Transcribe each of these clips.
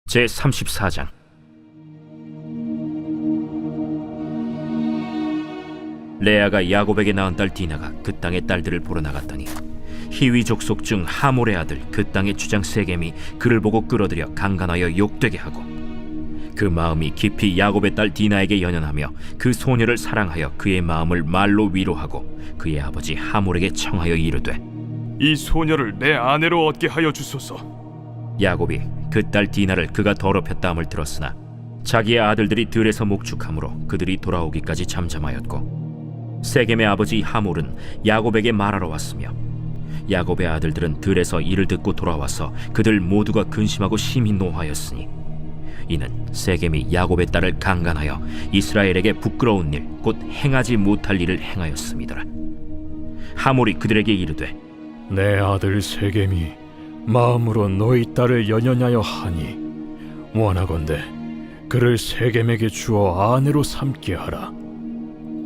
제34장. 레아가 야곱에게 낳은 딸 디나가 그 땅의 딸들을 보러 나갔더니 히위 족속 중 하몰의 아들 그 땅의 주장 세겜이 그를 보고 끌어들여 강간하여 욕되게 하고, 그 마음이 깊이 야곱의 딸 디나에게 연연하며 그 소녀를 사랑하여 그의 마음을 말로 위로하고 그의 아버지 하몰에게 청하여 이르되, 이 소녀를 내 아내로 얻게 하여 주소서. 야곱이 그 딸 디나를 그가 더럽혔다 함을 들었으나 자기의 아들들이 들에서 목축함으로 그들이 돌아오기까지 잠잠하였고, 세겜의 아버지 하몰은 야곱에게 말하러 왔으며 야곱의 아들들은 들에서 이를 듣고 돌아와서 그들 모두가 근심하고 심히 노하였으니, 이는 세겜이 야곱의 딸을 강간하여 이스라엘에게 부끄러운 일 곧 행하지 못할 일을 행하였음이더라. 하몰이 그들에게 이르되, 내 아들 세겜이 마음으로 너희 딸을 연연하여 하니 원하건대 그를 세겜에게 주어 아내로 삼게 하라.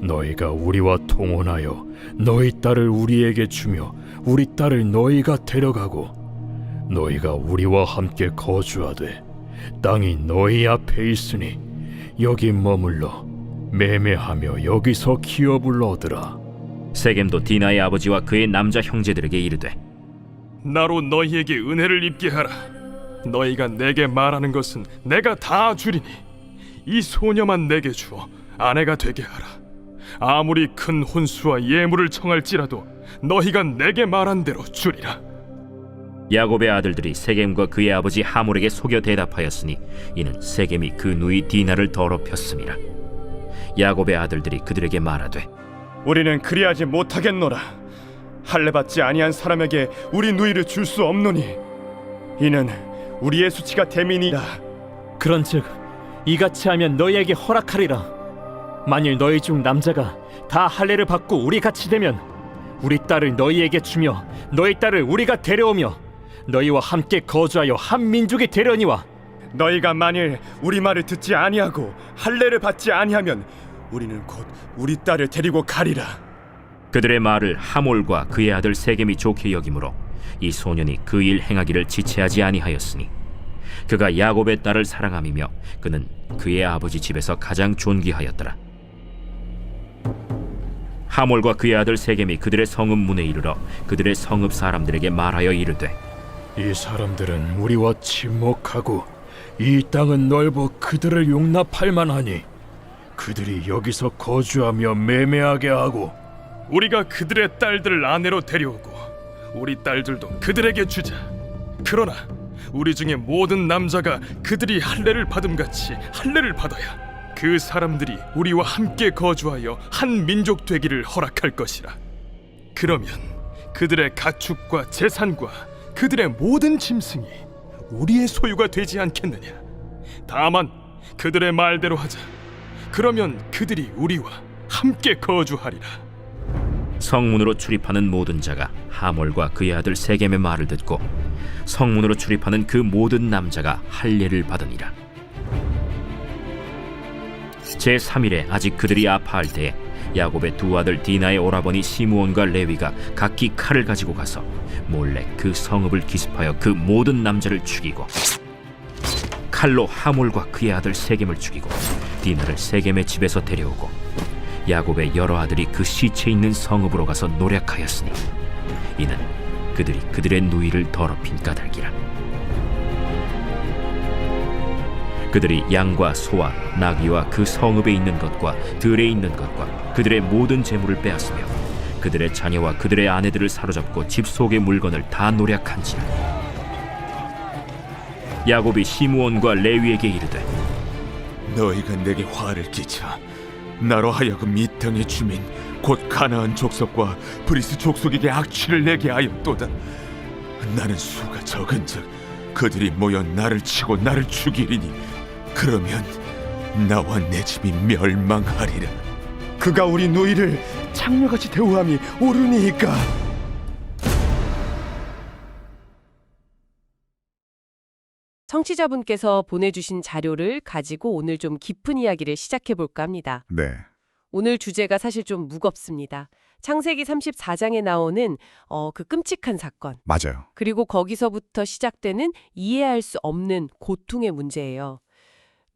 너희가 우리와 통혼하여 너희 딸을 우리에게 주며 우리 딸을 너희가 데려가고 너희가 우리와 함께 거주하되 땅이 너희 앞에 있으니 여기 머물러 매매하며 여기서 기업을 얻으라. 세겜도 디나의 아버지와 그의 남자 형제들에게 이르되, 나로 너희에게 은혜를 입게 하라. 너희가 내게 말하는 것은 내가 다 주리니 이 소녀만 내게 주어 아내가 되게 하라. 아무리 큰 혼수와 예물을 청할지라도 너희가 내게 말한 대로 주리라. 야곱의 아들들이 세겜과 그의 아버지 하몰에게 속여 대답하였으니 이는 세겜이 그 누이 디나를 더럽혔음이라. 야곱의 아들들이 그들에게 말하되, 우리는 그리하지 못하겠노라. 할례 받지 아니한 사람에게 우리 누이를 줄 수 없노니 이는 우리의 수치가 됨이니라. 그런즉 이같이 하면 너희에게 허락하리라. 만일 너희 중 남자가 다 할례를 받고 우리 같이 되면 우리 딸을 너희에게 주며 너희 딸을 우리가 데려오며 너희와 함께 거주하여 한 민족이 되려니와, 너희가 만일 우리 말을 듣지 아니하고 할례를 받지 아니하면 우리는 곧 우리 딸을 데리고 가리라. 그들의 말을 하몰과 그의 아들 세겜이 좋게 여기므로 이 소년이 그 일 행하기를 지체하지 아니하였으니, 그가 야곱의 딸을 사랑함이며 그는 그의 아버지 집에서 가장 존귀하였더라. 하몰과 그의 아들 세겜이 그들의 성읍 문에 이르러 그들의 성읍 사람들에게 말하여 이르되, 이 사람들은 우리와 친목하고 이 땅은 넓어 그들을 용납할 만하니 그들이 여기서 거주하며 매매하게 하고 우리가 그들의 딸들을 아내로 데려오고 우리 딸들도 그들에게 주자. 그러나 우리 중에 모든 남자가 그들이 할례를 받음같이 할례를 받아야 그 사람들이 우리와 함께 거주하여 한 민족 되기를 허락할 것이라. 그러면 그들의 가축과 재산과 그들의 모든 짐승이 우리의 소유가 되지 않겠느냐. 다만 그들의 말대로 하자. 그러면 그들이 우리와 함께 거주하리라. 성문으로 출입하는 모든 자가 하몰과 그의 아들 세겜의 말을 듣고 성문으로 출입하는 그 모든 남자가 할례를 받으니라. 제3일에 아직 그들이 아파할 때에 야곱의 두 아들 디나의 오라버니 시므온과 레위가 각기 칼을 가지고 가서 몰래 그 성읍을 기습하여 그 모든 남자를 죽이고, 칼로 하몰과 그의 아들 세겜을 죽이고 디나를 세겜의 집에서 데려오고 야곱의 여러 아들이 그 시체 있는 성읍으로 가서 노략하였으니 이는 그들이 그들의 누이를 더럽힌 까닭이라. 그들이 양과 소와 나귀와 그 성읍에 있는 것과 들에 있는 것과 그들의 모든 재물을 빼앗으며 그들의 자녀와 그들의 아내들을 사로잡고 집 속의 물건을 다 노략한지라. 야곱이 시므온과 레위에게 이르되, 너희가 내게 화를 끼쳐 나로 하여금 이 땅의 주민 곧 가나안 족속과 브리스 족속에게 악취를 내게 하였도다. 나는 수가 적은즉 그들이 모여 나를 치고 나를 죽이리니 그러면 나와 내 집이 멸망하리라. 그가 우리 누이를 창녀같이 대우함이 옳으니까. 청취자분께서 보내주신 자료를 가지고 오늘 좀 깊은 이야기를 시작해 볼까 합니다. 네. 오늘 주제가 사실 좀 무겁습니다. 창세기 34장에 나오는 그 끔찍한 사건. 맞아요. 그리고 거기서부터 시작되는 이해할 수 없는 고통의 문제예요.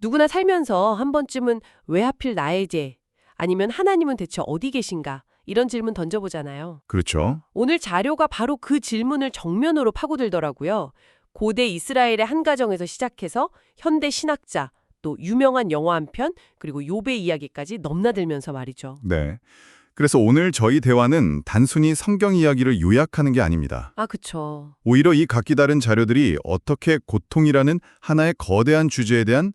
누구나 살면서 한 번쯤은 왜 하필 나의 죄, 아니면 하나님은 대체 어디 계신가 이런 질문 던져보잖아요. 그렇죠. 오늘 자료가 바로 그 질문을 정면으로 파고들더라고요. 고대 이스라엘의 한 가정에서 시작해서 현대 신학자, 또 유명한 영화 한 편, 그리고 욥의 이야기까지 넘나들면서 말이죠. 네. 그래서 오늘 저희 대화는 단순히 성경 이야기를 요약하는 게 아닙니다. 아, 그쵸. 오히려 이 각기 다른 자료들이 어떻게 고통이라는 하나의 거대한 주제에 대한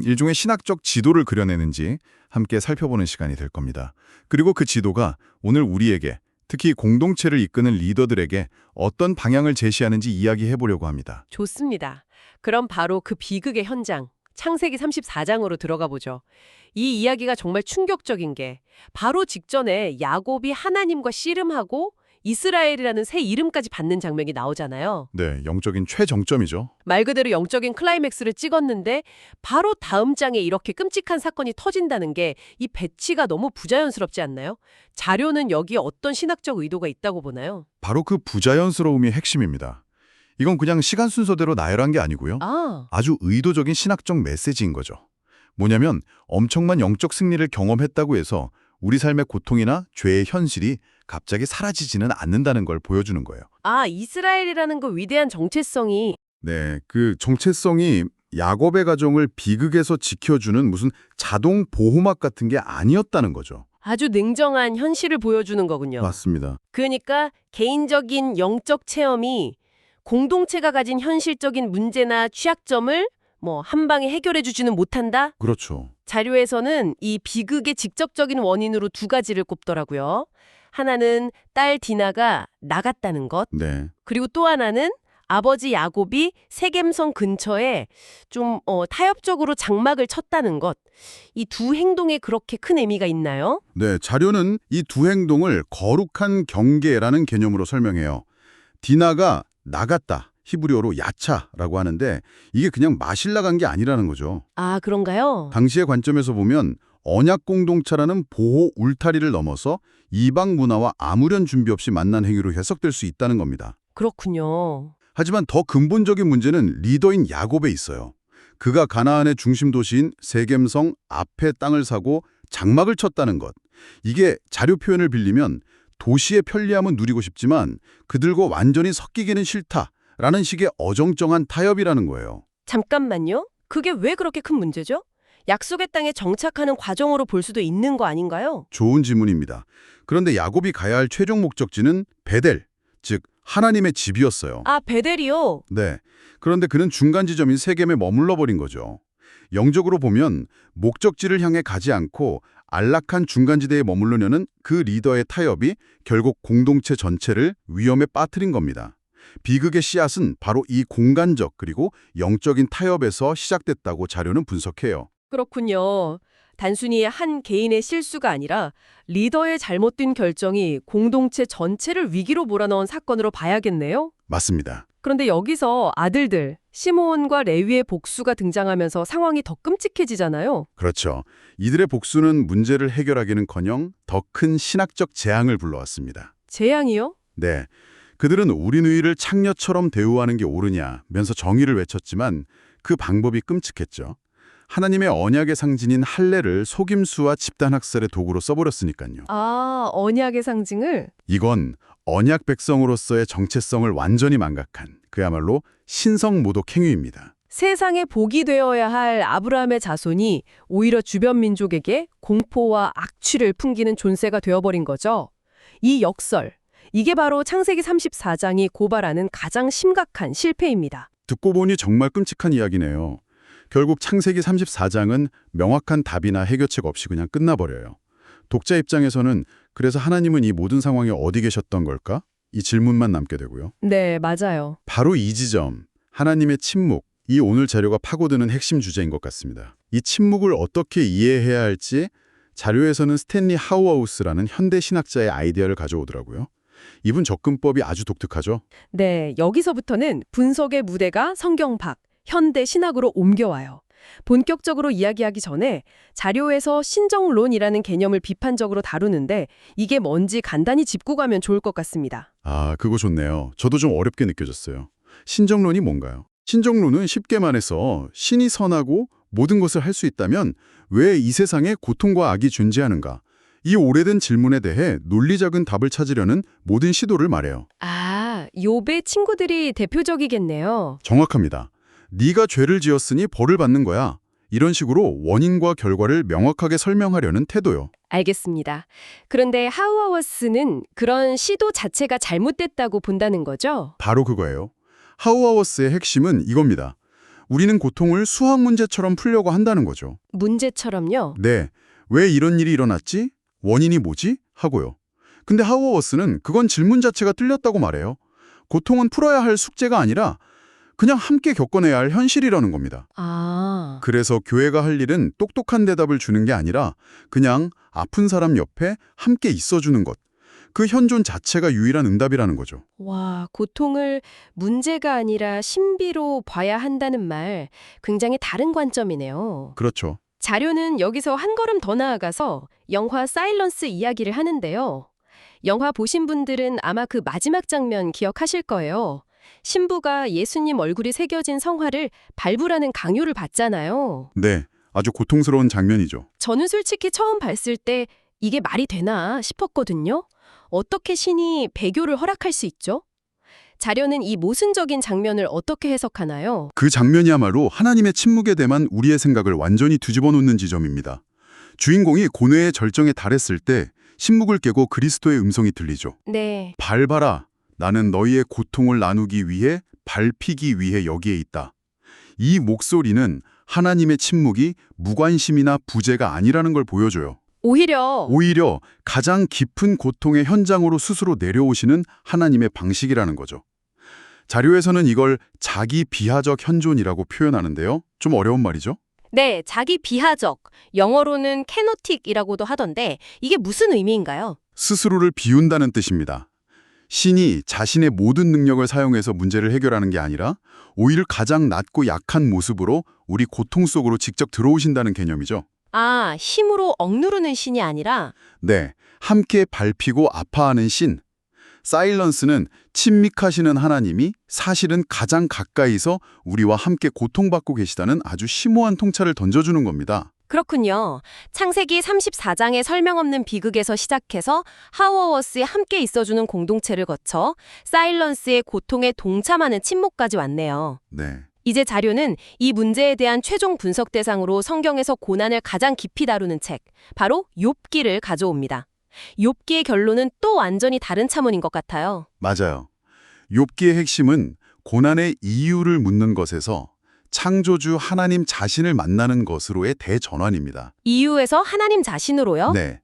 일종의 신학적 지도를 그려내는지 함께 살펴보는 시간이 될 겁니다. 그리고 그 지도가 오늘 우리에게, 특히 공동체를 이끄는 리더들에게 어떤 방향을 제시하는지 이야기해 보려고 합니다. 좋습니다. 그럼 바로 그 비극의 현장, 창세기 34장으로 들어가 보죠. 이 이야기가 정말 충격적인 게 바로 직전에 야곱이 하나님과 씨름하고 이스라엘이라는 새 이름까지 받는 장면이 나오잖아요. 네, 영적인 최정점이죠. 말 그대로 영적인 클라이맥스를 찍었는데 바로 다음 장에 이렇게 끔찍한 사건이 터진다는 게 이 배치가 너무 부자연스럽지 않나요? 자료는 여기에 어떤 신학적 의도가 있다고 보나요? 바로 그 부자연스러움이 핵심입니다. 이건 그냥 시간 순서대로 나열한 게 아니고요. 아주 의도적인 신학적 메시지인 거죠. 뭐냐면 엄청난 영적 승리를 경험했다고 해서 우리 삶의 고통이나 죄의 현실이 갑자기 사라지지는 않는다는 걸 보여주는 거예요. 아, 이스라엘이라는 그 위대한 정체성이 네, 그 정체성이 야곱의 가정을 비극에서 지켜주는 무슨 자동 보호막 같은 게 아니었다는 거죠. 아주 냉정한 현실을 보여주는 거군요. 맞습니다. 그러니까 개인적인 영적 체험이 공동체가 가진 현실적인 문제나 취약점을 한 방에 해결해 주지는 못한다? 그렇죠. 자료에서는 이 비극의 직접적인 원인으로 두 가지를 꼽더라고요. 하나는 딸 디나가 나갔다는 것, 네. 그리고 또 하나는 아버지 야곱이 세겜성 근처에 좀 타협적으로 장막을 쳤다는 것. 이 두 행동에 그렇게 큰 의미가 있나요? 네, 자료는 이 두 행동을 거룩한 경계라는 개념으로 설명해요. 디나가 나갔다, 히브리어로 야차라고 하는데 이게 그냥 마실 나간 게 아니라는 거죠. 아, 그런가요? 당시의 관점에서 보면 언약 공동체라는 보호 울타리를 넘어서 이방 문화와 아무런 준비 없이 만난 행위로 해석될 수 있다는 겁니다. 그렇군요. 하지만 더 근본적인 문제는 리더인 야곱에 있어요. 그가 가나안의 중심 도시인 세겜성 앞에 땅을 사고 장막을 쳤다는 것. 이게 자료 표현을 빌리면 도시의 편리함은 누리고 싶지만 그들과 완전히 섞이기는 싫다라는 식의 어정쩡한 타협이라는 거예요. 잠깐만요. 그게 왜 그렇게 큰 문제죠? 약속의 땅에 정착하는 과정으로 볼 수도 있는 거 아닌가요? 좋은 질문입니다. 그런데 야곱이 가야 할 최종 목적지는 베델, 즉 하나님의 집이었어요. 아, 베델이요? 네. 그런데 그는 중간 지점인 세겜에 머물러 버린 거죠. 영적으로 보면 목적지를 향해 가지 않고 안락한 중간지대에 머무르려는 그 리더의 타협이 결국 공동체 전체를 위험에 빠뜨린 겁니다. 비극의 씨앗은 바로 이 공간적 그리고 영적인 타협에서 시작됐다고 자료는 분석해요. 그렇군요. 단순히 한 개인의 실수가 아니라 리더의 잘못된 결정이 공동체 전체를 위기로 몰아넣은 사건으로 봐야겠네요. 맞습니다. 그런데 여기서 아들들, 시므온과 레위의 복수가 등장하면서 상황이 더 끔찍해지잖아요. 그렇죠. 이들의 복수는 문제를 해결하기는커녕 더 큰 신학적 재앙을 불러왔습니다. 재앙이요? 네. 그들은 우리 누이를 창녀처럼 대우하는 게 옳으냐면서 정의를 외쳤지만 그 방법이 끔찍했죠. 하나님의 언약의 상징인 할례를 속임수와 집단학살의 도구로 써버렸으니까요. 아, 언약의 상징을? 이건 언약 백성으로서의 정체성을 완전히 망각한 그야말로 신성모독 행위입니다. 세상에 복이 되어야 할 아브라함의 자손이 오히려 주변 민족에게 공포와 악취를 풍기는 존재가 되어버린 거죠. 이 역설, 이게 바로 창세기 34장이 고발하는 가장 심각한 실패입니다. 듣고 보니 정말 끔찍한 이야기네요. 결국 창세기 34장은 명확한 답이나 해결책 없이 그냥 끝나버려요. 독자 입장에서는 그래서 하나님은 이 모든 상황에 어디 계셨던 걸까? 이 질문만 남게 되고요. 네, 맞아요. 바로 이 지점, 하나님의 침묵, 이 오늘 자료가 파고드는 핵심 주제인 것 같습니다. 이 침묵을 어떻게 이해해야 할지 자료에서는 스탠리 하우하우스라는 현대 신학자의 아이디어를 가져오더라고요. 이분 접근법이 아주 독특하죠. 네, 여기서부터는 분석의 무대가 성경 밖, 현대 신학으로 옮겨와요. 본격적으로 이야기하기 전에 자료에서 신정론이라는 개념을 비판적으로 다루는데 이게 뭔지 간단히 짚고 가면 좋을 것 같습니다. 아, 그거 좋네요. 저도 좀 어렵게 느껴졌어요. 신정론이 뭔가요? 신정론은 쉽게 말해서 신이 선하고 모든 것을 할 수 있다면 왜 이 세상에 고통과 악이 존재하는가? 이 오래된 질문에 대해 논리적인 답을 찾으려는 모든 시도를 말해요. 아, 욥의 친구들이 대표적이겠네요. 정확합니다. 네가 죄를 지었으니 벌을 받는 거야. 이런 식으로 원인과 결과를 명확하게 설명하려는 태도요. 알겠습니다. 그런데 하우아워스는 그런 시도 자체가 잘못됐다고 본다는 거죠? 바로 그거예요. 하우아워스의 핵심은 이겁니다. 우리는 고통을 수학 문제처럼 풀려고 한다는 거죠. 문제처럼요? 네, 왜 이런 일이 일어났지? 원인이 뭐지? 하고요. 근데 하우아워스는 그건 질문 자체가 틀렸다고 말해요. 고통은 풀어야 할 숙제가 아니라 그냥 함께 겪어내야 할 현실이라는 겁니다. 아, 그래서 교회가 할 일은 똑똑한 대답을 주는 게 아니라 그냥 아픈 사람 옆에 함께 있어주는 것. 그 현존 자체가 유일한 응답이라는 거죠. 와, 고통을 문제가 아니라 신비로 봐야 한다는 말, 굉장히 다른 관점이네요. 그렇죠. 자료는 여기서 한 걸음 더 나아가서 영화 사일런스 이야기를 하는데요. 영화 보신 분들은 아마 그 마지막 장면 기억하실 거예요. 신부가 예수님 얼굴이 새겨진 성화를 밟으라는 강요를 받잖아요. 네, 아주 고통스러운 장면이죠. 저는 솔직히 처음 봤을 때 이게 말이 되나 싶었거든요. 어떻게 신이 배교를 허락할 수 있죠? 자료는 이 모순적인 장면을 어떻게 해석하나요? 그 장면이야말로 하나님의 침묵에 대한 우리의 생각을 완전히 뒤집어 놓는 지점입니다. 주인공이 고뇌의 절정에 달했을 때 침묵을 깨고 그리스도의 음성이 들리죠. 네. 밟아라. 나는 너희의 고통을 나누기 위해 밟히기 위해 여기에 있다. 이 목소리는 하나님의 침묵이 무관심이나 부재가 아니라는 걸 보여줘요. 오히려 가장 깊은 고통의 현장으로 스스로 내려오시는 하나님의 방식이라는 거죠. 자료에서는 이걸 자기 비하적 현존이라고 표현하는데요. 좀 어려운 말이죠. 네, 자기 비하적, 영어로는 캐노틱이라고도 하던데 이게 무슨 의미인가요? 스스로를 비운다는 뜻입니다. 신이 자신의 모든 능력을 사용해서 문제를 해결하는 게 아니라 오히려 가장 낮고 약한 모습으로 우리 고통 속으로 직접 들어오신다는 개념이죠. 아, 힘으로 억누르는 신이 아니라? 네, 함께 밟히고 아파하는 신. 사일런스는 친밀하시는 하나님이 사실은 가장 가까이서 우리와 함께 고통받고 계시다는 아주 심오한 통찰을 던져주는 겁니다. 그렇군요. 창세기 34장의 설명 없는 비극에서 시작해서 하워워스에 함께 있어주는 공동체를 거쳐 사일런스의 고통에 동참하는 침묵까지 왔네요. 네. 이제 자료는 이 문제에 대한 최종 분석 대상으로 성경에서 고난을 가장 깊이 다루는 책, 바로 욥기를 가져옵니다. 욥기의 결론은 또 완전히 다른 차원인 것 같아요. 맞아요. 욥기의 핵심은 고난의 이유를 묻는 것에서 창조주 하나님 자신을 만나는 것으로의 대전환입니다. 이유에서 하나님 자신으로요? 네.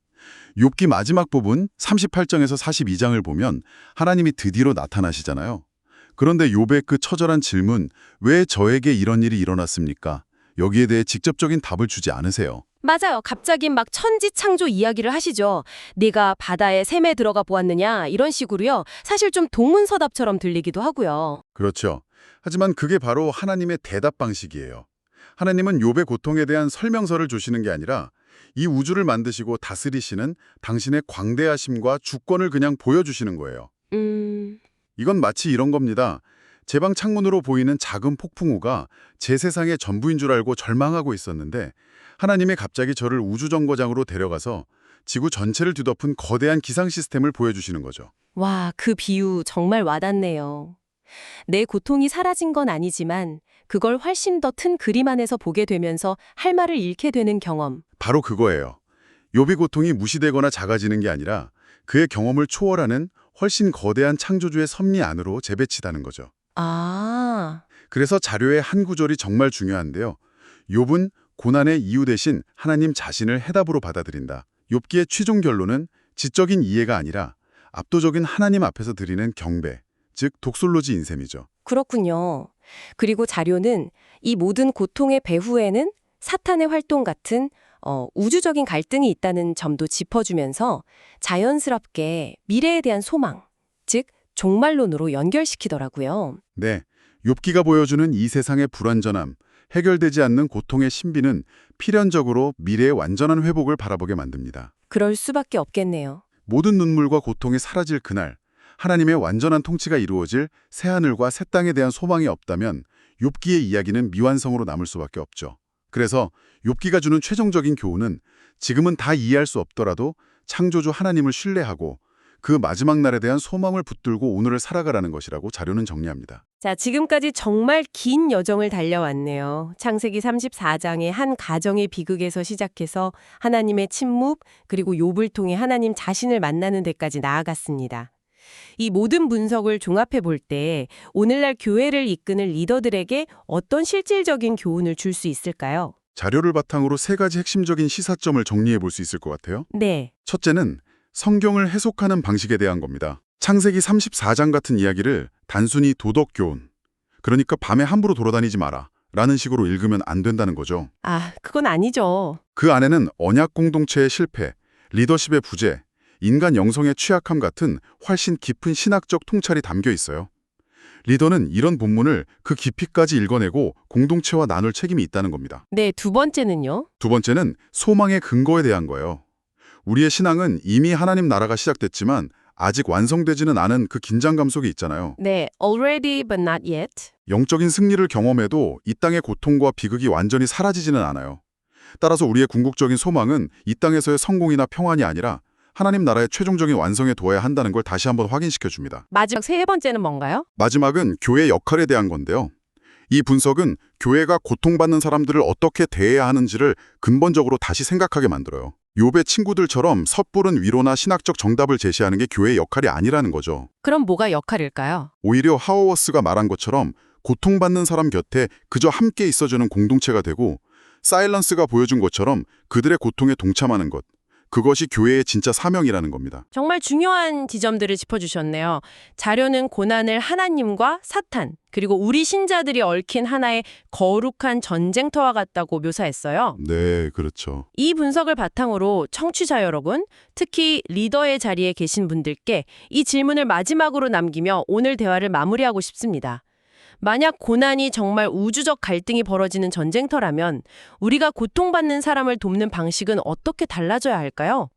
욥기 마지막 부분 38장에서 42장을 보면 하나님이 드디어 나타나시잖아요. 그런데 욥의 그 처절한 질문, 왜 저에게 이런 일이 일어났습니까? 여기에 대해 직접적인 답을 주지 않으세요. 맞아요. 갑자기 막 천지창조 이야기를 하시죠. 네가 바다에 샘에 들어가 보았느냐 이런 식으로요. 사실 좀 동문서답처럼 들리기도 하고요. 그렇죠. 하지만 그게 바로 하나님의 대답 방식이에요. 하나님은 욥의 고통에 대한 설명서를 주시는 게 아니라 이 우주를 만드시고 다스리시는 당신의 광대하심과 주권을 그냥 보여주시는 거예요. 이건 마치 이런 겁니다. 제 방 창문으로 보이는 작은 폭풍우가 제 세상의 전부인 줄 알고 절망하고 있었는데 하나님이 갑자기 저를 우주정거장으로 데려가서 지구 전체를 뒤덮은 거대한 기상 시스템을 보여주시는 거죠. 와, 그 비유 정말 와닿네요. 내 고통이 사라진 건 아니지만 그걸 훨씬 더 큰 그림 안에서 보게 되면서 할 말을 잃게 되는 경험. 바로 그거예요. 욥의 고통이 무시되거나 작아지는 게 아니라 그의 경험을 초월하는 훨씬 거대한 창조주의 섭리 안으로 재배치다는 거죠. 아, 그래서 자료의 한 구절이 정말 중요한데요. 욥은 고난의 이유 대신 하나님 자신을 해답으로 받아들인다. 욥기의 최종 결론은 지적인 이해가 아니라 압도적인 하나님 앞에서 드리는 경배, 즉 독솔로지 인셈이죠. 그렇군요. 그리고 자료는 이 모든 고통의 배후에는 사탄의 활동 같은 우주적인 갈등이 있다는 점도 짚어주면서 자연스럽게 미래에 대한 소망, 즉 종말론으로 연결시키더라고요. 네, 욥기가 보여주는 이 세상의 불완전함, 해결되지 않는 고통의 신비는 필연적으로 미래의 완전한 회복을 바라보게 만듭니다. 그럴 수밖에 없겠네요. 모든 눈물과 고통이 사라질 그날, 하나님의 완전한 통치가 이루어질 새하늘과 새 땅에 대한 소망이 없다면 욥기의 이야기는 미완성으로 남을 수밖에 없죠. 그래서 욥기가 주는 최종적인 교훈은 지금은 다 이해할 수 없더라도 창조주 하나님을 신뢰하고 그 마지막 날에 대한 소망을 붙들고 오늘을 살아가라는 것이라고 자료는 정리합니다. 자, 지금까지 정말 긴 여정을 달려왔네요. 창세기 34장의 한 가정의 비극에서 시작해서 하나님의 침묵, 그리고 욥을 통해 하나님 자신을 만나는 데까지 나아갔습니다. 이 모든 분석을 종합해 볼 때 오늘날 교회를 이끄는 리더들에게 어떤 실질적인 교훈을 줄 수 있을까요? 자료를 바탕으로 3가지 핵심적인 시사점을 정리해 볼 수 있을 것 같아요. 네. 첫째는 성경을 해석하는 방식에 대한 겁니다. 창세기 34장 같은 이야기를 단순히 도덕 교훈, 그러니까 밤에 함부로 돌아다니지 마라 라는 식으로 읽으면 안 된다는 거죠. 아, 그건 아니죠. 그 안에는 언약 공동체의 실패, 리더십의 부재, 인간 영성의 취약함 같은 훨씬 깊은 신학적 통찰이 담겨 있어요. 리더는 이런 본문을 그 깊이까지 읽어내고 공동체와 나눌 책임이 있다는 겁니다. 네, 두 번째는요? 두 번째는 소망의 근거에 대한 거예요. 우리의 신앙은 이미 하나님 나라가 시작됐지만 아직 완성되지는 않은 그 긴장감 속에 있잖아요. 네, already but not yet. 영적인 승리를 경험해도 이 땅의 고통과 비극이 완전히 사라지지는 않아요. 따라서 우리의 궁극적인 소망은 이 땅에서의 성공이나 평안이 아니라 하나님 나라의 최종적인 완성에 도와야 한다는 걸 다시 한번 확인시켜 줍니다. 마지막 세 번째는 뭔가요? 마지막은 교회 역할에 대한 건데요. 이 분석은 교회가 고통받는 사람들을 어떻게 대해야 하는지를 근본적으로 다시 생각하게 만들어요. 욥의 친구들처럼 섣부른 위로나 신학적 정답을 제시하는 게 교회의 역할이 아니라는 거죠. 그럼 뭐가 역할일까요? 오히려 하워워스가 말한 것처럼 고통받는 사람 곁에 그저 함께 있어주는 공동체가 되고 사일런스가 보여준 것처럼 그들의 고통에 동참하는 것. 그것이 교회의 진짜 사명이라는 겁니다. 정말 중요한 지점들을 짚어주셨네요. 자료는 고난을 하나님과 사탄, 그리고 우리 신자들이 얽힌 하나의 거룩한 전쟁터와 같다고 묘사했어요. 네, 그렇죠. 이 분석을 바탕으로 청취자 여러분, 특히 리더의 자리에 계신 분들께 이 질문을 마지막으로 남기며 오늘 대화를 마무리하고 싶습니다. 만약 고난이 정말 우주적 갈등이 벌어지는 전쟁터라면 우리가 고통받는 사람을 돕는 방식은 어떻게 달라져야 할까요?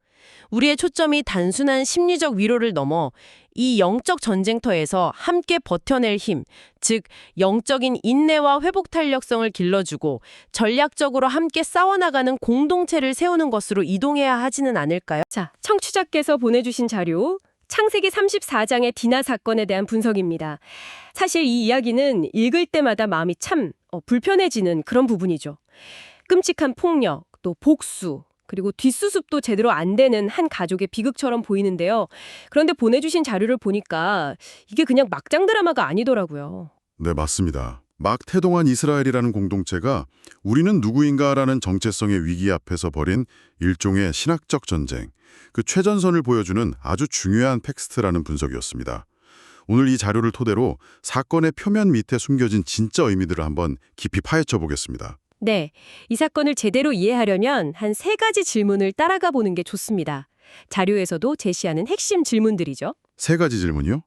우리의 초점이 단순한 심리적 위로를 넘어 이 영적 전쟁터에서 함께 버텨낼 힘, 즉 영적인 인내와 회복 탄력성을 길러주고 전략적으로 함께 싸워나가는 공동체를 세우는 것으로 이동해야 하지는 않을까요? 자, 청취자께서 보내주신 자료 창세기 34장의 디나 사건에 대한 분석입니다. 사실 이 이야기는 읽을 때마다 마음이 참 불편해지는 그런 부분이죠. 끔찍한 폭력, 또 복수, 그리고 뒷수습도 제대로 안 되는 한 가족의 비극처럼 보이는데요. 그런데 보내주신 자료를 보니까 이게 그냥 막장 드라마가 아니더라고요. 네, 맞습니다. 막 태동한 이스라엘이라는 공동체가 우리는 누구인가라는 정체성의 위기 앞에서 벌인 일종의 신학적 전쟁, 그 최전선을 보여주는 아주 중요한 텍스트라는 분석이었습니다. 오늘 이 자료를 토대로 사건의 표면 밑에 숨겨진 진짜 의미들을 한번 깊이 파헤쳐 보겠습니다. 네, 이 사건을 제대로 이해하려면 한 3가지 질문을 따라가 보는 게 좋습니다. 자료에서도 제시하는 핵심 질문들이죠. 3가지 질문이요?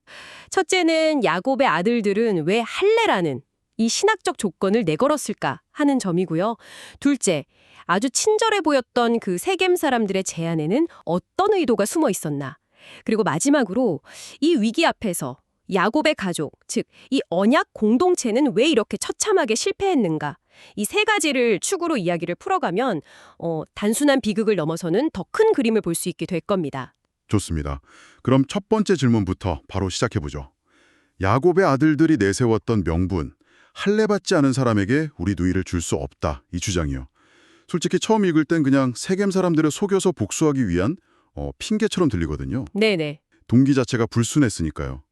첫째는 야곱의 아들들은 왜 할례라는 이 신학적 조건을 내걸었을까 하는 점이고요. 둘째, 아주 친절해 보였던 그 세겜 사람들의 제안에는 어떤 의도가 숨어 있었나. 그리고 마지막으로 이 위기 앞에서 야곱의 가족, 즉 이 언약 공동체는 왜 이렇게 처참하게 실패했는가. 이 3가지를 축으로 이야기를 풀어가면 단순한 비극을 넘어서는 더 큰 그림을 볼 수 있게 될 겁니다. 좋습니다. 그럼 첫 번째 질문부터 바로 시작해보죠. 야곱의 아들들이 내세웠던 명분, 할례받지 않은 사람에게 우리 누이를 줄 수 없다, 이 주장이요. 솔직히 처음 읽을 땐 그냥 세겜 사람들을 속여서 복수하기 위한 핑계처럼 들리거든요. 네네. 동기 자체가 불순했으니까요.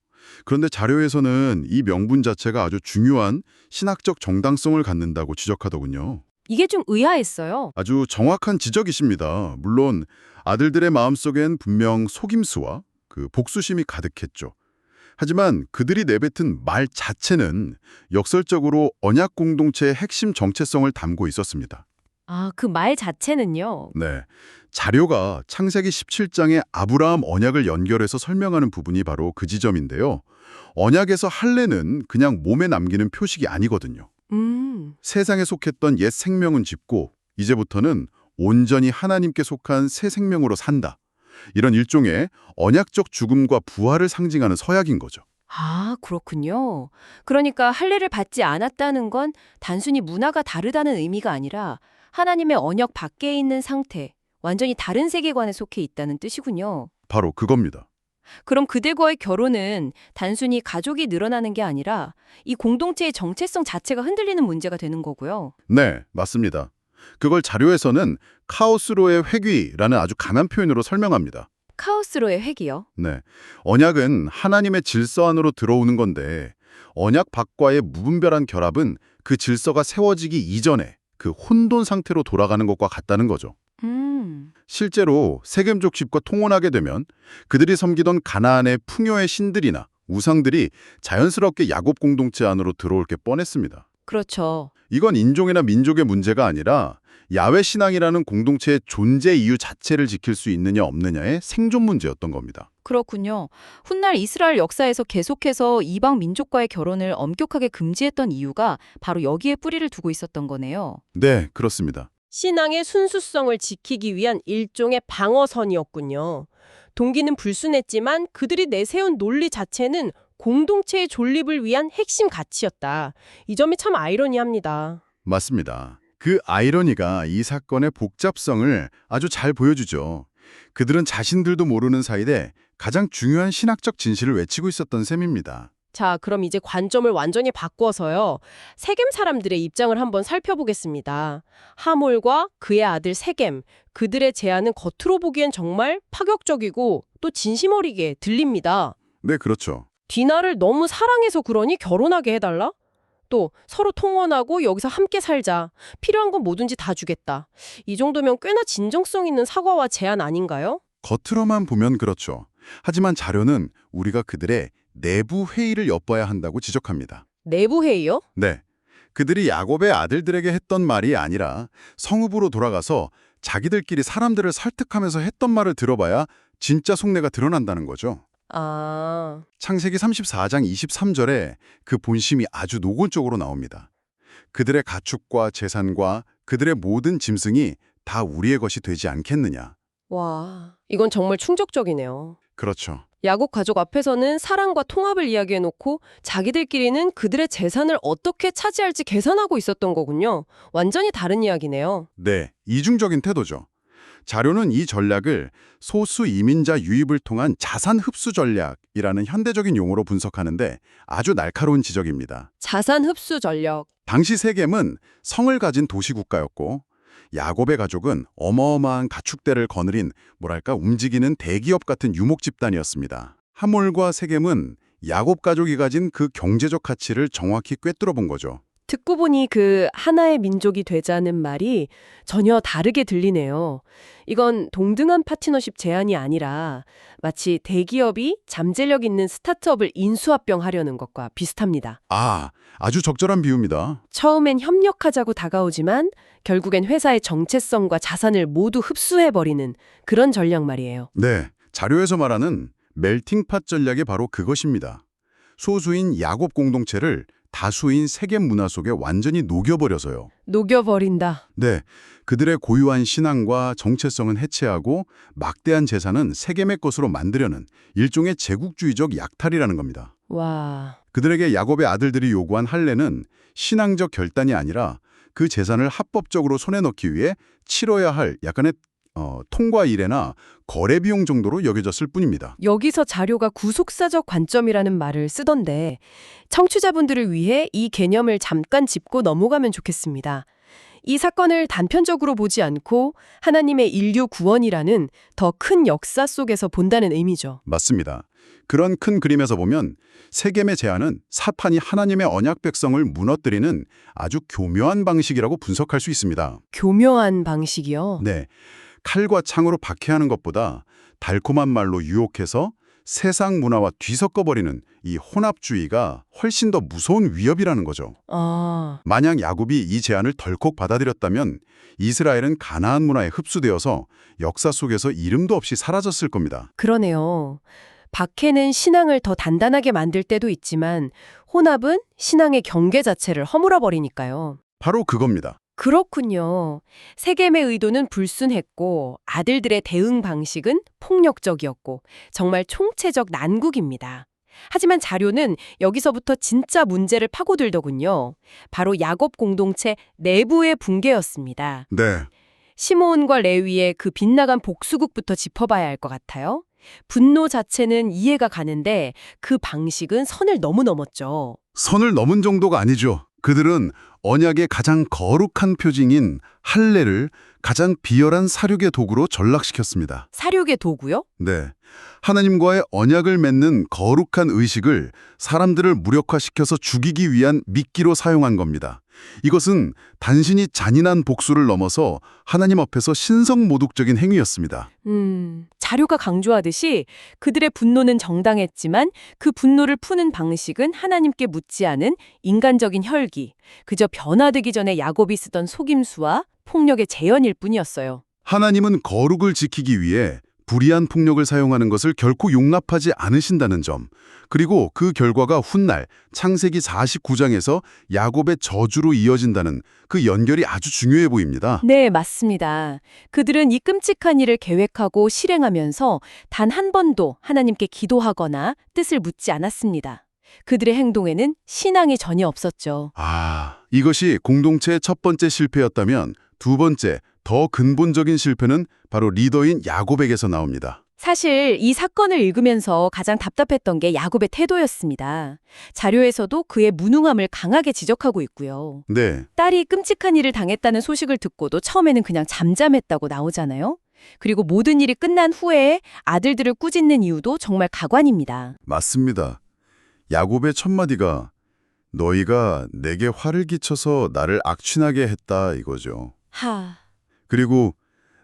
그런데 자료에서는 이 명분 자체가 아주 중요한 신학적 정당성을 갖는다고 지적하더군요. 이게 좀 의아했어요. 아주 정확한 지적이십니다. 물론 아들들의 마음속엔 분명 속임수와 그 복수심이 가득했죠. 하지만 그들이 내뱉은 말 자체는 역설적으로 언약 공동체의 핵심 정체성을 담고 있었습니다. 아, 그 말 자체는요. 네, 자료가 창세기 17장의 아브라함 언약을 연결해서 설명하는 부분이 바로 그 지점인데요. 언약에서 할례는 그냥 몸에 남기는 표식이 아니거든요. 세상에 속했던 옛 생명은 짚고 이제부터는 온전히 하나님께 속한 새 생명으로 산다. 이런 일종의 언약적 죽음과 부활을 상징하는 서약인 거죠. 아, 그렇군요. 그러니까 할례를 받지 않았다는 건 단순히 문화가 다르다는 의미가 아니라 하나님의 언약 밖에 있는 상태, 완전히 다른 세계관에 속해 있다는 뜻이군요. 바로 그겁니다. 그럼 그들과의 결혼은 단순히 가족이 늘어나는 게 아니라 이 공동체의 정체성 자체가 흔들리는 문제가 되는 거고요. 네, 맞습니다. 그걸 자료에서는 카오스로의 회귀라는 아주 강한 표현으로 설명합니다. 카오스로의 회귀요. 네, 언약은 하나님의 질서 안으로 들어오는 건데 언약 밖과의 무분별한 결합은 그 질서가 세워지기 이전에 그 혼돈 상태로 돌아가는 것과 같다는 거죠. 실제로 세겜 족집과 통혼하게 되면 그들이 섬기던 가나안의 풍요의 신들이나 우상들이 자연스럽게 야곱 공동체 안으로 들어올 게 뻔했습니다. 그렇죠. 이건 인종이나 민족의 문제가 아니라 야훼 신앙이라는 공동체의 존재 이유 자체를 지킬 수 있느냐 없느냐의 생존 문제였던 겁니다. 그렇군요. 훗날 이스라엘 역사에서 계속해서 이방 민족과의 결혼을 엄격하게 금지했던 이유가 바로 여기에 뿌리를 두고 있었던 거네요. 네, 그렇습니다. 신앙의 순수성을 지키기 위한 일종의 방어선이었군요. 동기는 불순했지만 그들이 내세운 논리 자체는 공동체의 존립을 위한 핵심 가치였다. 이 점이 참 아이러니합니다. 맞습니다. 그 아이러니가 이 사건의 복잡성을 아주 잘 보여주죠. 그들은 자신들도 모르는 사이에 가장 중요한 신학적 진실을 외치고 있었던 셈입니다. 자, 그럼 이제 관점을 완전히 바꿔서요. 세겜 사람들의 입장을 한번 살펴보겠습니다. 하몰과 그의 아들 세겜, 그들의 제안은 겉으로 보기엔 정말 파격적이고 또 진심 어리게 들립니다. 네, 그렇죠. 디나를 너무 사랑해서 그러니 결혼하게 해달라? 또 서로 통혼하고 여기서 함께 살자. 필요한 건 뭐든지 다 주겠다. 이 정도면 꽤나 진정성 있는 사과와 제안 아닌가요? 겉으로만 보면 그렇죠. 하지만 자료는 우리가 그들의 내부 회의를 엿봐야 한다고 지적합니다. 내부 회의요? 네. 그들이 야곱의 아들들에게 했던 말이 아니라 성읍으로 돌아가서 자기들끼리 사람들을 설득하면서 했던 말을 들어봐야 진짜 속내가 드러난다는 거죠. 아, 창세기 34장 23절에 그 본심이 아주 노골적으로 나옵니다. 그들의 가축과 재산과 그들의 모든 짐승이 다 우리의 것이 되지 않겠느냐. 와, 이건 정말 충격적이네요. 그렇죠. 야곱 가족 앞에서는 사랑과 통합을 이야기해놓고 자기들끼리는 그들의 재산을 어떻게 차지할지 계산하고 있었던 거군요. 완전히 다른 이야기네요. 네, 이중적인 태도죠. 자료는 이 전략을 소수 이민자 유입을 통한 자산 흡수 전략이라는 현대적인 용어로 분석하는데 아주 날카로운 지적입니다. 자산 흡수 전력. 당시 세겜은 성을 가진 도시국가였고 야곱의 가족은 어마어마한 가축대를 거느린 움직이는 대기업 같은 유목 집단이었습니다. 하몰과 세겜은 야곱 가족이 가진 그 경제적 가치를 정확히 꿰뚫어 본 거죠. 듣고 보니 그 하나의 민족이 되자는 말이 전혀 다르게 들리네요. 이건 동등한 파트너십 제안이 아니라 마치 대기업이 잠재력 있는 스타트업을 인수합병하려는 것과 비슷합니다. 아주 적절한 비유입니다. 처음엔 협력하자고 다가오지만 결국엔 회사의 정체성과 자산을 모두 흡수해버리는 그런 전략 말이에요. 네, 자료에서 말하는 멜팅팟 전략이 바로 그것입니다. 소수인 야곱 공동체를 다수인 세겜 문화 속에 완전히 녹여버려서요. 녹여버린다. 네, 그들의 고유한 신앙과 정체성은 해체하고 막대한 재산은 세겜의 것으로 만들려는 일종의 제국주의적 약탈이라는 겁니다. 와, 그들에게 야곱의 아들들이 요구한 할례는 신앙적 결단이 아니라 그 재산을 합법적으로 손에 넣기 위해 치러야 할 약간의 통과 일회나 거래 비용 정도로 여겨졌을 뿐입니다. 여기서 자료가 구속사적 관점이라는 말을 쓰던데 청취자분들을 위해 이 개념을 잠깐 짚고 넘어가면 좋겠습니다. 이 사건을 단편적으로 보지 않고 하나님의 인류 구원이라는 더 큰 역사 속에서 본다는 의미죠. 맞습니다. 그런 큰 그림에서 보면 세겜의 제안은 사탄이 하나님의 언약 백성을 무너뜨리는 아주 교묘한 방식이라고 분석할 수 있습니다. 교묘한 방식이요? 네, 칼과 창으로 박해하는 것보다 달콤한 말로 유혹해서 세상 문화와 뒤섞어버리는 이 혼합주의가 훨씬 더 무서운 위협이라는 거죠. 만약 야곱이 이 제안을 덜컥 받아들였다면 이스라엘은 가나안 문화에 흡수되어서 역사 속에서 이름도 없이 사라졌을 겁니다. 그러네요. 박해는 신앙을 더 단단하게 만들 때도 있지만 혼합은 신앙의 경계 자체를 허물어 버리니까요. 바로 그겁니다. 그렇군요. 세겜의 의도는 불순했고 아들들의 대응 방식은 폭력적이었고 정말 총체적 난국입니다. 하지만 자료는 여기서부터 진짜 문제를 파고들더군요. 바로 야곱 공동체 내부의 붕괴였습니다. 네. 시므온과 레위의 그 빗나간 복수국부터 짚어봐야 할 것 같아요. 분노 자체는 이해가 가는데 그 방식은 선을 너무 넘었죠. 선을 넘은 정도가 아니죠. 그들은 언약의 가장 거룩한 표징인 할례를 가장 비열한 사륙의 도구로 전락시켰습니다. 사륙의 도구요? 네. 하나님과의 언약을 맺는 거룩한 의식을 사람들을 무력화시켜서 죽이기 위한 미끼로 사용한 겁니다. 이것은 단순히 잔인한 복수를 넘어서 하나님 앞에서 신성모독적인 행위였습니다. 자료가 강조하듯이 그들의 분노는 정당했지만 그 분노를 푸는 방식은 하나님께 묻지 않은 인간적인 혈기, 그저 변화되기 전에 야곱이 쓰던 속임수와 폭력의 재현일 뿐이었어요. 하나님은 거룩을 지키기 위해 불의한 폭력을 사용하는 것을 결코 용납하지 않으신다는 점, 그리고 그 결과가 훗날 창세기 49장에서 야곱의 저주로 이어진다는 그 연결이 아주 중요해 보입니다. 네, 맞습니다. 그들은 이 끔찍한 일을 계획하고 실행하면서 단 한 번도 하나님께 기도하거나 뜻을 묻지 않았습니다. 그들의 행동에는 신앙이 전혀 없었죠. 이것이 공동체의 첫 번째 실패였다면 두 번째, 더 근본적인 실패는 바로 리더인 야곱에게서 나옵니다. 사실 이 사건을 읽으면서 가장 답답했던 게 야곱의 태도였습니다. 자료에서도 그의 무능함을 강하게 지적하고 있고요. 네, 딸이 끔찍한 일을 당했다는 소식을 듣고도 처음에는 그냥 잠잠했다고 나오잖아요. 그리고 모든 일이 끝난 후에 아들들을 꾸짖는 이유도 정말 가관입니다. 맞습니다. 야곱의 첫 마디가 너희가 내게 화를 끼쳐서 나를 악취나게 했다 이거죠. 그리고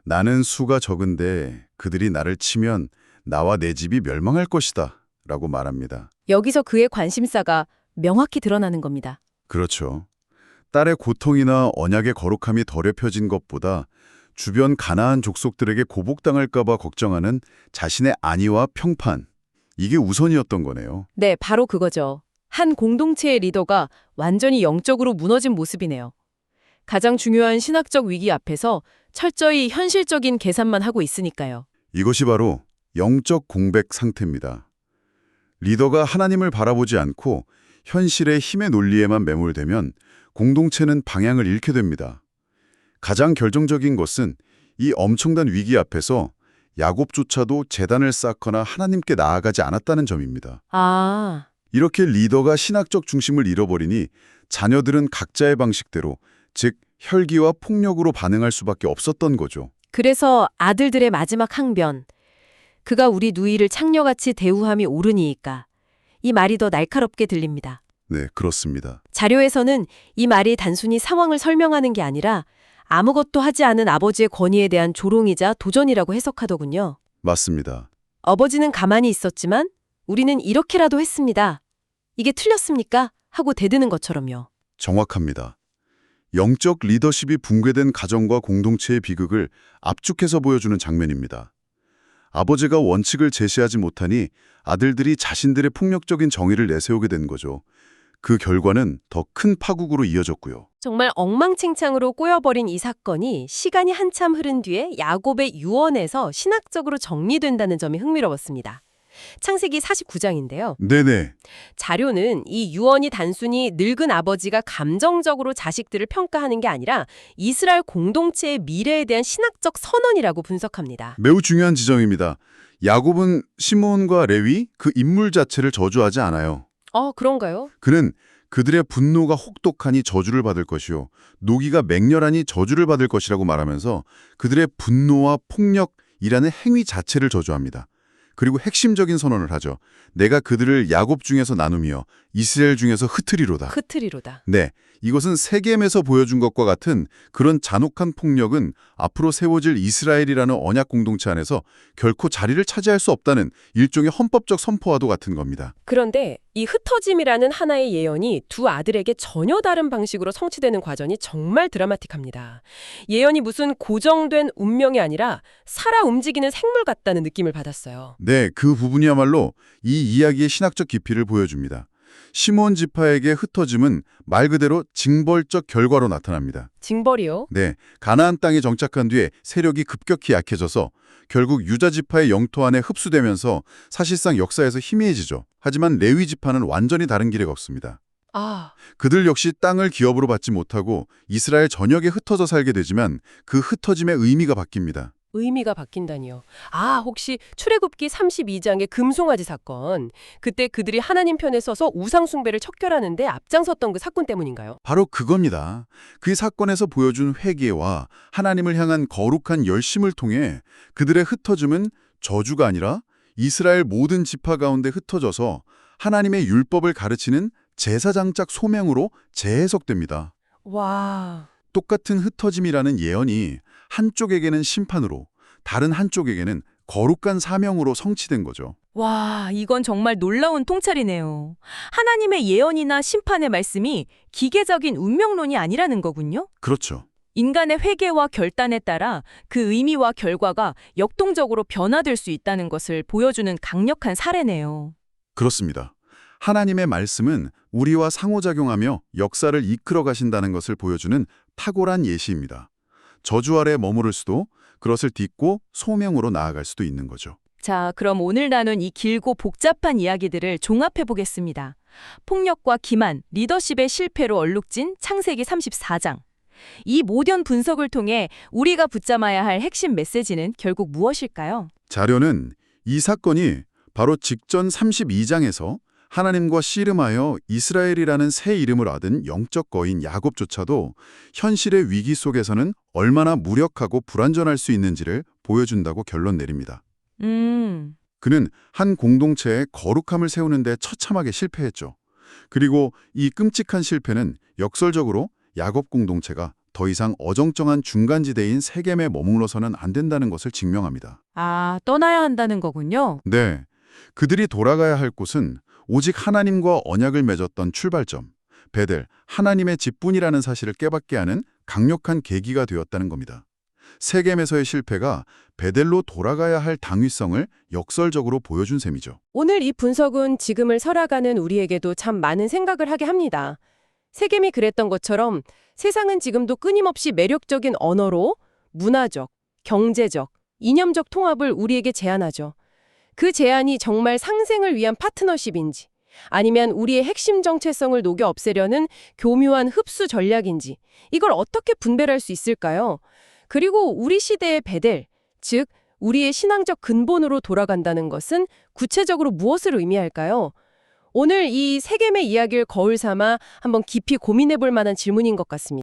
나는 수가 적은데 그들이 나를 치면 나와 내 집이 멸망할 것이다 라고 말합니다. 여기서 그의 관심사가 명확히 드러나는 겁니다. 그렇죠. 딸의 고통이나 언약의 거룩함이 더럽혀진 것보다 주변 가나안 족속들에게 고복당할까 봐 걱정하는 자신의 안위와 평판, 이게 우선이었던 거네요. 네, 바로 그거죠. 한 공동체의 리더가 완전히 영적으로 무너진 모습이네요. 가장 중요한 신학적 위기 앞에서 철저히 현실적인 계산만 하고 있으니까요. 이것이 바로 영적 공백 상태입니다. 리더가 하나님을 바라보지 않고 현실의 힘의 논리에만 매몰되면 공동체는 방향을 잃게 됩니다. 가장 결정적인 것은 이 엄청난 위기 앞에서 야곱조차도 제단을 쌓거나 하나님께 나아가지 않았다는 점입니다. 이렇게 리더가 신학적 중심을 잃어버리니 자녀들은 각자의 방식대로, 즉 혈기와 폭력으로 반응할 수밖에 없었던 거죠. 그래서 아들들의 마지막 항변, 그가 우리 누이를 창녀같이 대우함이 옳으니이까, 이 말이 더 날카롭게 들립니다. 네, 그렇습니다. 자료에서는 이 말이 단순히 상황을 설명하는 게 아니라 아무것도 하지 않은 아버지의 권위에 대한 조롱이자 도전이라고 해석하더군요. 맞습니다. 아버지는 가만히 있었지만 우리는 이렇게라도 했습니다. 이게 틀렸습니까? 하고 대드는 것처럼요. 정확합니다. 영적 리더십이 붕괴된 가정과 공동체의 비극을 압축해서 보여주는 장면입니다. 아버지가 원칙을 제시하지 못하니 아들들이 자신들의 폭력적인 정의를 내세우게 된 거죠. 그 결과는 더 큰 파국으로 이어졌고요. 정말 엉망진창으로 꼬여버린 이 사건이 시간이 한참 흐른 뒤에 야곱의 유언에서 신학적으로 정리된다는 점이 흥미로웠습니다. 창세기 49장인데요. 네네. 자료는 이 유언이 단순히 늙은 아버지가 감정적으로 자식들을 평가하는 게 아니라 이스라엘 공동체의 미래에 대한 신학적 선언이라고 분석합니다. 매우 중요한 지점입니다. 야곱은 시므온과 레위, 그 인물 자체를 저주하지 않아요. 그런가요? 그는 그들의 분노가 혹독하니 저주를 받을 것이요 노기가 맹렬하니 저주를 받을 것이라고 말하면서 그들의 분노와 폭력이라는 행위 자체를 저주합니다. 그리고 핵심적인 선언을 하죠. 내가 그들을 야곱 중에서 나누며 이스라엘 중에서 흩으리로다. 흩으리로다. 네, 이것은 세겜에서 보여준 것과 같은 그런 잔혹한 폭력은 앞으로 세워질 이스라엘이라는 언약 공동체 안에서 결코 자리를 차지할 수 없다는 일종의 헌법적 선포와도 같은 겁니다. 그런데 이 흩어짐이라는 하나의 예언이 두 아들에게 전혀 다른 방식으로 성취되는 과정이 정말 드라마틱합니다. 예언이 무슨 고정된 운명이 아니라 살아 움직이는 생물 같다는 느낌을 받았어요. 네, 그 부분이야말로 이 이야기의 신학적 깊이를 보여줍니다. 시므온 지파에게 흩어짐은 말 그대로 징벌적 결과로 나타납니다. 징벌이요? 네, 가나안 땅에 정착한 뒤에 세력이 급격히 약해져서 결국 유다 지파의 영토 안에 흡수되면서 사실상 역사에서 희미해지죠. 하지만 레위 지파는 완전히 다른 길에 걷습니다. 아, 그들 역시 땅을 기업으로 받지 못하고 이스라엘 전역에 흩어져 살게 되지만 그 흩어짐의 의미가 바뀝니다. 의미가 바뀐다니요. 아, 혹시 출애굽기 32장의 금송아지 사건. 그때 그들이 하나님 편에 서서 우상 숭배를 척결하는데 앞장섰던 그 사건 때문인가요? 바로 그겁니다. 그 사건에서 보여준 회개와 하나님을 향한 거룩한 열심을 통해 그들의 흩어짐은 저주가 아니라 이스라엘 모든 지파 가운데 흩어져서 하나님의 율법을 가르치는 제사장적 소명으로 재해석됩니다. 와, 똑같은 흩어짐이라는 예언이 한쪽에게는 심판으로, 다른 한쪽에게는 거룩한 사명으로 성취된 거죠. 와, 이건 정말 놀라운 통찰이네요. 하나님의 예언이나 심판의 말씀이 기계적인 운명론이 아니라는 거군요. 그렇죠. 인간의 회개와 결단에 따라 그 의미와 결과가 역동적으로 변화될 수 있다는 것을 보여주는 강력한 사례네요. 그렇습니다. 하나님의 말씀은 우리와 상호작용하며 역사를 이끌어 가신다는 것을 보여주는 탁월한 예시입니다. 저주 아래 머무를 수도 그것을 딛고 소명으로 나아갈 수도 있는 거죠. 자, 그럼 오늘 나눈 이 길고 복잡한 이야기들을 종합해 보겠습니다. 폭력과 기만, 리더십의 실패로 얼룩진 창세기 34장. 이 모든 분석을 통해 우리가 붙잡아야 할 핵심 메시지는 결국 무엇일까요? 자료는 이 사건이 바로 직전 32장에서 하나님과 씨름하여 이스라엘이라는 새 이름을 얻은 영적 거인 야곱조차도 현실의 위기 속에서는 얼마나 무력하고 불완전할 수 있는지를 보여준다고 결론 내립니다. 그는 한 공동체의 거룩함을 세우는 데 처참하게 실패했죠. 그리고 이 끔찍한 실패는 역설적으로 야곱 공동체가 더 이상 어정쩡한 중간지대인 세겜에 머물러서는 안 된다는 것을 증명합니다. 아, 떠나야 한다는 거군요. 네, 그들이 돌아가야 할 곳은 오직 하나님과 언약을 맺었던 출발점, 베델, 하나님의 집뿐이라는 사실을 깨닫게 하는 강력한 계기가 되었다는 겁니다. 세겜에서의 실패가 베델로 돌아가야 할 당위성을 역설적으로 보여준 셈이죠. 오늘 이 분석은 지금을 살아가는 우리에게도 참 많은 생각을 하게 합니다. 세겜이 그랬던 것처럼 세상은 지금도 끊임없이 매력적인 언어로 문화적, 경제적, 이념적 통합을 우리에게 제안하죠. 그 제안이 정말 상생을 위한 파트너십인지 아니면 우리의 핵심 정체성을 녹여 없애려는 교묘한 흡수 전략인지 이걸 어떻게 분별할 수 있을까요? 그리고 우리 시대의 베델, 즉 우리의 신앙적 근본으로 돌아간다는 것은 구체적으로 무엇을 의미할까요? 오늘 이 세겜의 이야기를 거울 삼아 한번 깊이 고민해 볼 만한 질문인 것 같습니다.